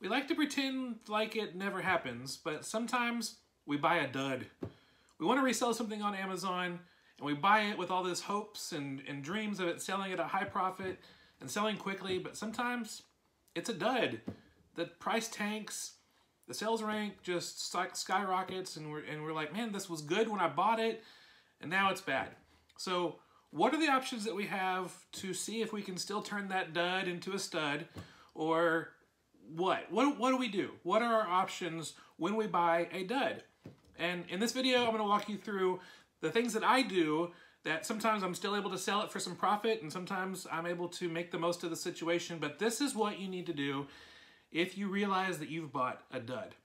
We like to pretend like it never happens, but sometimes we buy a dud. We want to resell something on Amazon, and we buy it with all these hopes and dreams of it selling at a high profit and selling quickly, but sometimes it's a dud. The price tanks, the sales rank just skyrockets, and we're like, man, this was good when I bought it, and now it's bad. So what are the options that we have to see if we can still turn that dud into a stud, or what do we do? What are our options when we buy a dud? And in this video, I'm going to walk you through the things that I do that sometimes I'm still able to sell it for some profit, and sometimes I'm able to make the most of the situation. But this is what you need to do if you realize that you've bought a dud.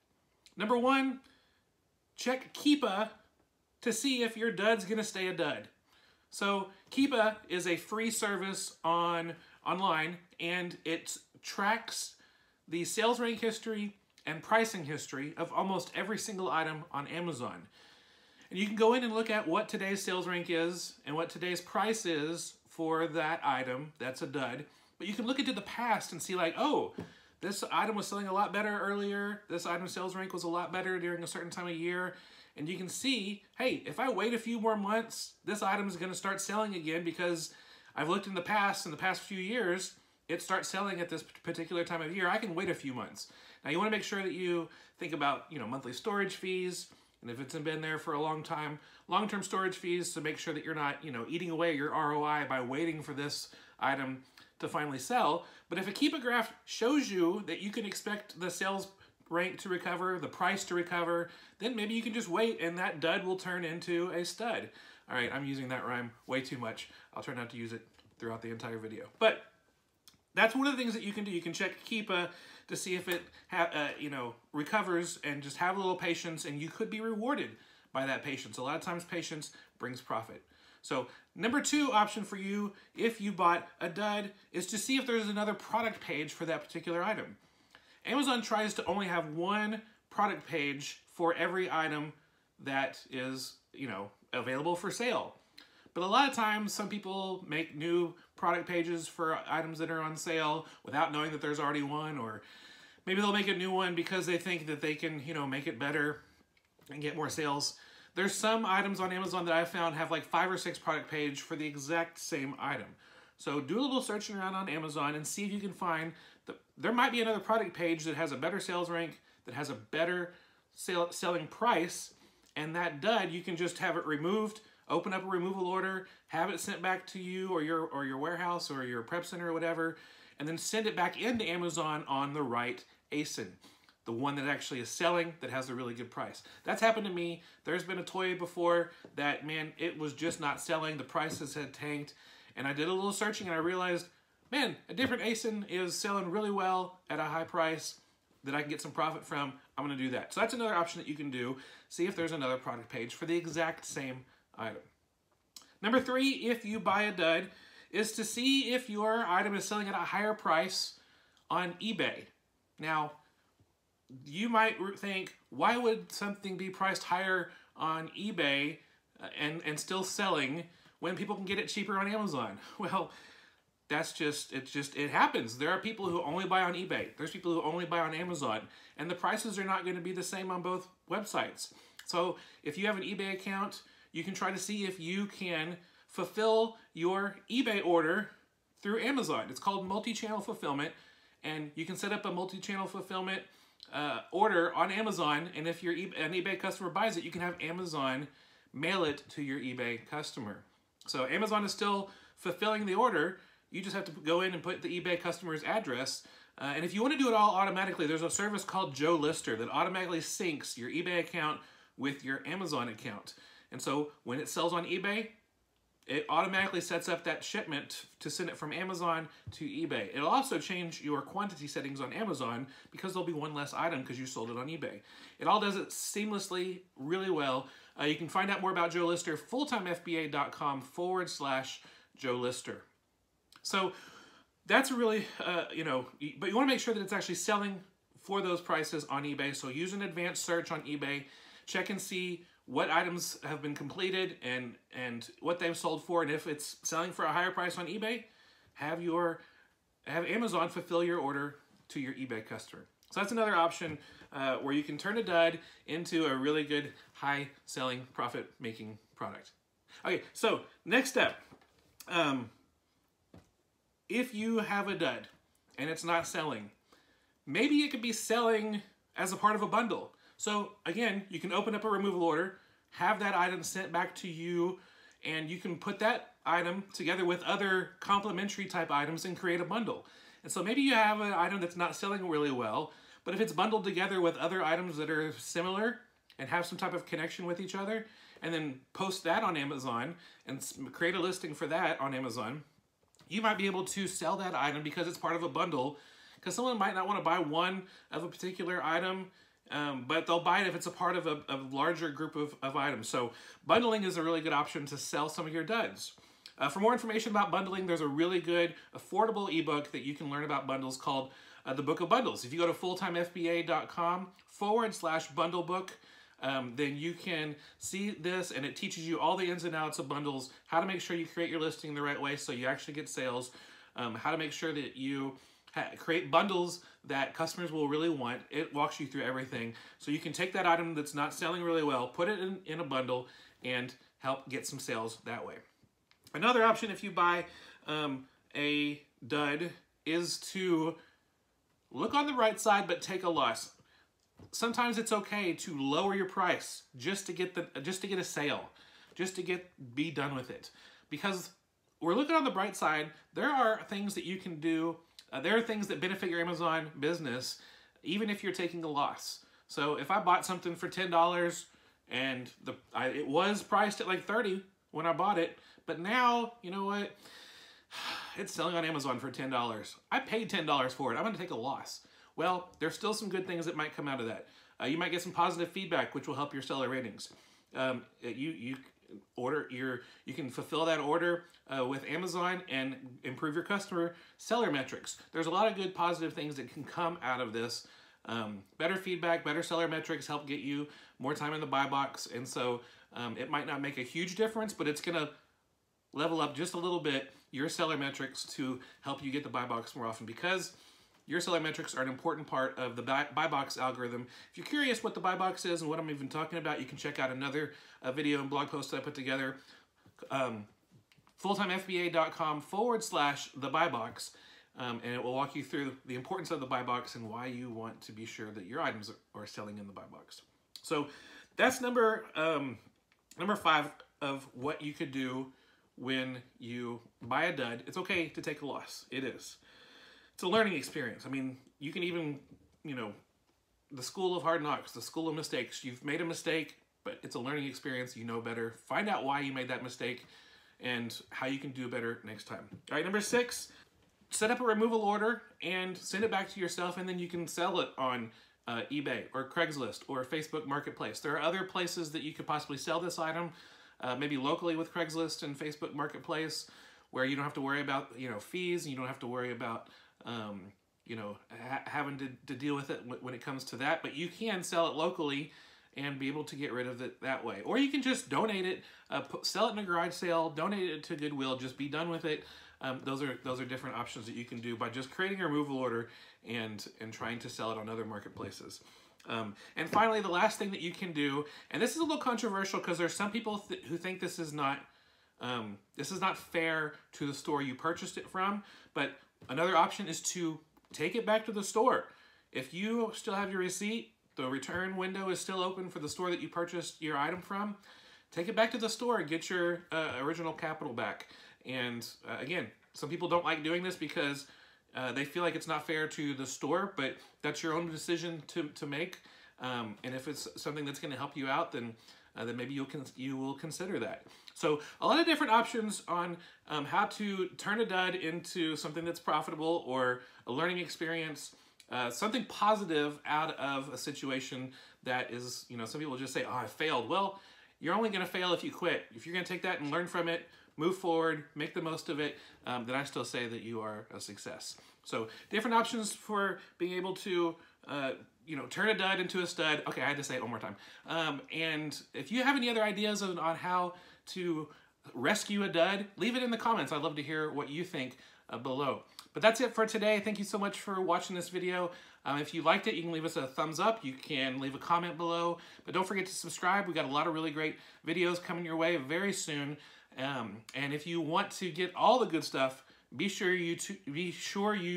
Number one, check Keepa to see if your dud's going to stay a dud. So Keepa is a free service online, and it tracks the sales rank history and pricing history of almost every single item on Amazon. And you can go in and look at what today's sales rank is and what today's price is for that item that's a dud. But you can look into the past and see like, oh, this item was selling a lot better earlier. This item's sales rank was a lot better during a certain time of year. And you can see, hey, if I wait a few more months, this item is going to start selling again because I've looked in the past few years, it starts selling at this particular time of year. I can wait a few months. Now you want to make sure that you think about, monthly storage fees, and if it's been there for a long time, long-term storage fees to make sure that you're not, eating away your ROI by waiting for this item to finally sell. But if a Keepa graph shows you that you can expect the sales rank to recover, the price to recover, then maybe you can just wait and that dud will turn into a stud. All right, I'm using that rhyme way too much. I'll try not to use it throughout the entire video. But that's one of the things that you can do. You can check Keepa to see if it recovers, and just have a little patience, and you could be rewarded by that patience. A lot of times patience brings profit. So number two option for you, if you bought a dud, is to see if there's another product page for that particular item. Amazon tries to only have one product page for every item that is, available for sale. But a lot of times, some people make new product pages for items that are on sale without knowing that there's already one, or maybe they'll make a new one because they think that they can, make it better and get more sales. There's some items on Amazon that I've found have like 5 or 6 product page for the exact same item. So do a little searching around on Amazon and see if you can find there might be another product page that has a better sales rank, that has a better selling price, and that dud, you can just have it removed, open up a removal order, have it sent back to you or your warehouse or your prep center or whatever, and then send it back into Amazon on the right ASIN, the one that actually is selling, that has a really good price. That's happened to me. There's been a toy before that, man, it was just not selling. The prices had tanked, and I did a little searching and I realized, man, a different ASIN is selling really well at a high price that I can get some profit from. I'm going to do that. So that's another option that you can do. See if there's another product page for the exact same item. Number three, if you buy a dud, is to see if your item is selling at a higher price on eBay. Now, you might think, why would something be priced higher on eBay and still selling when people can get it cheaper on Amazon? Well, it happens. There are people who only buy on eBay. There's people who only buy on Amazon, and the prices are not going to be the same on both websites. So if you have an eBay account, you can try to see if you can fulfill your eBay order through Amazon. It's called multi-channel fulfillment, and you can set up a multi-channel fulfillment order on Amazon, and if an eBay customer buys it, you can have Amazon mail it to your eBay customer. So Amazon is still fulfilling the order. You just have to go in and put the eBay customer's address. And if you want to do it all automatically, there's a service called Joe Lister that automatically syncs your eBay account with your Amazon account. And so when it sells on eBay, it automatically sets up that shipment to send it from Amazon to eBay. It'll also change your quantity settings on Amazon because there'll be one less item because you sold it on eBay. It all does it seamlessly, really well. You can find out more about Joe Lister, fulltimefba.com/Joe Lister. So that's really, but you want to make sure that it's actually selling for those prices on eBay. So use an advanced search on eBay. Check and see what items have been completed and what they've sold for. And if it's selling for a higher price on eBay, have Amazon fulfill your order to your eBay customer. So that's another option where you can turn a dud into a really good, high-selling, profit-making product. Okay, so next step. If you have a dud and it's not selling, maybe it could be selling as a part of a bundle. So again, you can open up a removal order, have that item sent back to you, and you can put that item together with other complementary type items and create a bundle. And so maybe you have an item that's not selling really well, but if it's bundled together with other items that are similar and have some type of connection with each other, and then post that on Amazon and create a listing for that on Amazon, you might be able to sell that item because it's part of a bundle, because someone might not want to buy one of a particular item, but they'll buy it if it's a part of a larger group of items. So bundling is a really good option to sell some of your duds. For more information about bundling, there's a really good, affordable ebook that you can learn about bundles called The Book of Bundles. If you go to fulltimefba.com/bundle book, then you can see this, and it teaches you all the ins and outs of bundles, how to make sure you create your listing the right way so you actually get sales, how to make sure that you create bundles that customers will really want. It walks you through everything. So you can take that item that's not selling really well, put it in a bundle, and help get some sales that way. Another option if you buy a dud is to look on the right side but take a loss. Sometimes it's okay to lower your price just to get a sale, just to be done with it. Because we're looking on the bright side, there are things that you can do. There are things that benefit your Amazon business, even if you're taking a loss. So if I bought something for $10 and it was priced at like $30 when I bought it, but now, you know what? It's selling on Amazon for $10. I paid $10 for it. I'm going to take a loss. Well, there's still some good things that might come out of that. You might get some positive feedback, which will help your seller ratings. You can fulfill that order with Amazon and improve your customer seller metrics. There's a lot of good positive things that can come out of this. Better feedback, better seller metrics help get you more time in the buy box. And so it might not make a huge difference, but it's going to level up just a little bit your seller metrics to help you get the buy box more often, because your seller metrics are an important part of the buy box algorithm. If you're curious what the buy box is and what I'm even talking about, you can check out another video and blog post that I put together, fulltimefba.com/thebuybox, and it will walk you through the importance of the buy box and why you want to be sure that your items are selling in the buy box. So that's number 5 of what you could do when you buy a dud. It's okay to take a loss. It is. It's a learning experience. I mean, you can even, the school of hard knocks, the school of mistakes. You've made a mistake, but it's a learning experience. You know better. Find out why you made that mistake and how you can do better next time. All right, number 6, set up a removal order and send it back to yourself, and then you can sell it on eBay or Craigslist or Facebook Marketplace. There are other places that you could possibly sell this item, maybe locally with Craigslist and Facebook Marketplace, where you don't have to worry about fees, and you don't have to worry about having to deal with it when it comes to that. But you can sell it locally and be able to get rid of it that way. Or you can just donate it, sell it in a garage sale, donate it to Goodwill, just be done with it. Those are different options that you can do by just creating a removal order and trying to sell it on other marketplaces. And finally, the last thing that you can do, and this is a little controversial because there's some people who think this is not fair to the store you purchased it from, but another option is to take it back to the store. If you still have your receipt, the return window is still open for the store that you purchased your item from, take it back to the store and get your original capital back. And again, some people don't like doing this because they feel like it's not fair to the store, but that's your own decision to make. And if it's something that's going to help you out, then maybe you will consider that. So a lot of different options on how to turn a dud into something that's profitable or a learning experience, something positive out of a situation that is, some people just say, oh, I failed. Well, you're only going to fail if you quit. If you're going to take that and learn from it, move forward, make the most of it, then I still say that you are a success. So different options for being able to turn a dud into a stud. Okay, I had to say it one more time. And if you have any other ideas on how to rescue a dud, leave it in the comments. I'd love to hear what you think below. But that's it for today. Thank you so much for watching this video. If you liked it, you can leave us a thumbs up. You can leave a comment below. But don't forget to subscribe. We got a lot of really great videos coming your way very soon. And if you want to get all the good stuff, be sure you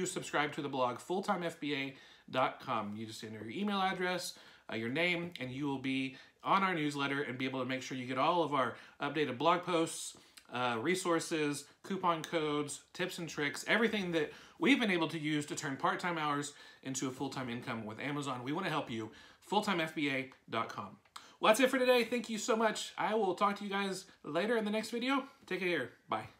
subscribe to the blog fulltimefba.com. You just enter your email address, your name, and you will be on our newsletter and be able to make sure you get all of our updated blog posts, resources, coupon codes, tips and tricks, everything that we've been able to use to turn part-time hours into a full-time income with Amazon. We want to help you. fulltimefba.com. Well, that's it for today. Thank you so much. I will talk to you guys later in the next video. Take care. Bye.